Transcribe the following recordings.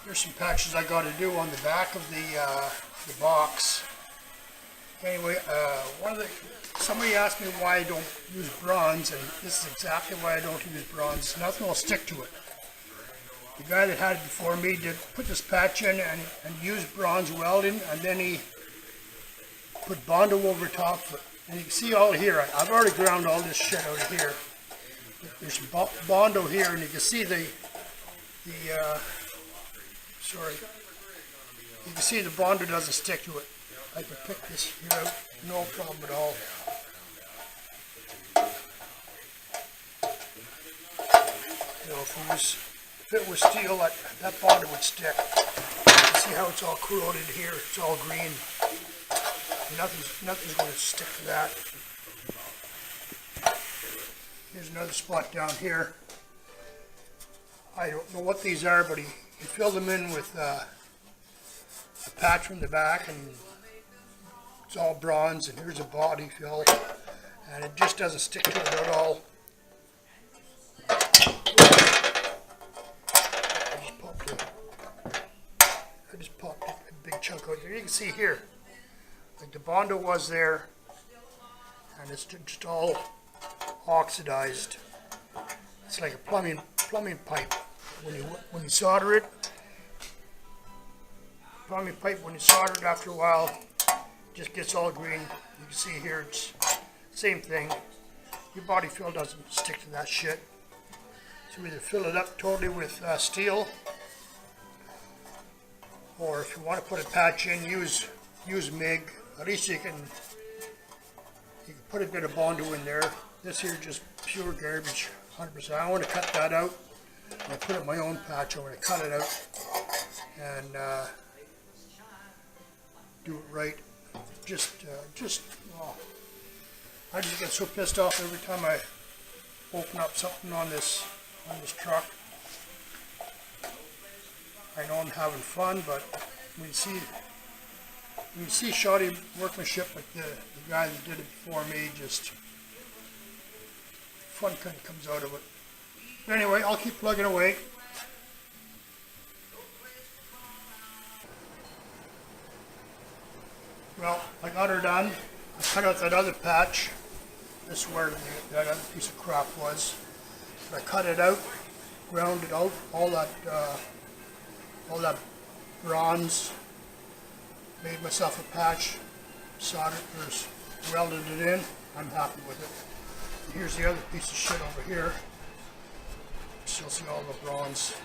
Here's some patches I got to do on the back of the box. Anyway, somebody asked me why I don't use bronze, and this is exactly why I don't use bronze. Nothing will stick to it. The guy that had it before me did put this patch in and used bronze welding, and then he put Bondo over top of it. And you can see all here, I've already ground all this shit out of here. There's Bondo here, and you can see you can see the Bondo doesn't stick to it. I can pick this here out, no problem at all. You know, if it was steel, that Bondo would stick. You can see how it's all corroded here, it's all green. Nothing's going to stick to that. Here's another spot down here. I don't know what these are, but he filled them in with a patch from the back, and it's all bronze, and here's a body fill, and it just doesn't stick to it at all. I just popped a big chunk out there. You can see here, like the Bondo was there, and it's just all oxidized. It's like a plumbing pipe. When you solder it, plumbing pipe, when you solder it, after a while, it just gets all green. You can see here, it's same thing. Your body fill doesn't stick to that shit. So either fill it up totally with steel, or if you want to put a patch in, use MIG. At least you can put a bit of Bondo in there. This here is just pure garbage, 100%. I want to cut that out. I put in my own patch. I want to cut it out and do it right. I just get so pissed off every time I open up something on this truck. I know I'm having fun, but when you see shoddy workmanship like the guy that did it before me, just fun kind of comes out of it. But anyway, I'll keep plugging away. Well, I got her done. I cut out that other patch. This is where that other piece of crap was. I cut it out, ground it out, all that bronze. Made myself a patch, soldered or welded it in. I'm happy with it. And here's the other piece of shit over here. Still see all the bronze.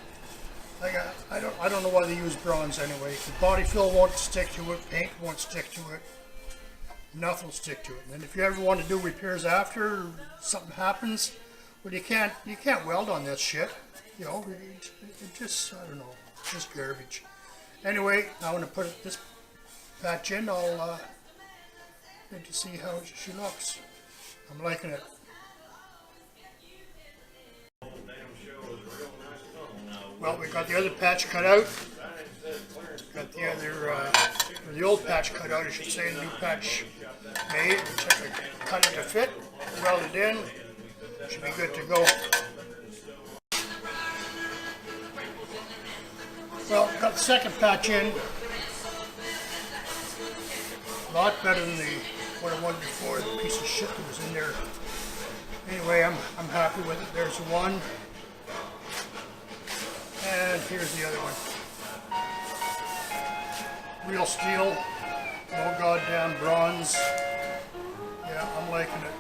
I don't know why they use bronze anyway. The body fill won't stick to it, paint won't stick to it, nothing will stick to it. And if you ever want to do repairs after something happens, well, you can't weld on this shit. You know, it just, I don't know, it's just garbage. Anyway, I want to put this patch in. I'll get to see how she looks. I'm liking it. Well, we got the other patch cut out. Got the old patch cut out, I should say, the new patch made. Check it, cut it to fit, weld it in. Should be good to go. Well, got the second patch in. A lot better than what I wanted before, the piece of shit that was in there. Anyway, I'm happy with it. There's one. And here's the other one. Real steel, no goddamn bronze. Yeah, I'm liking it.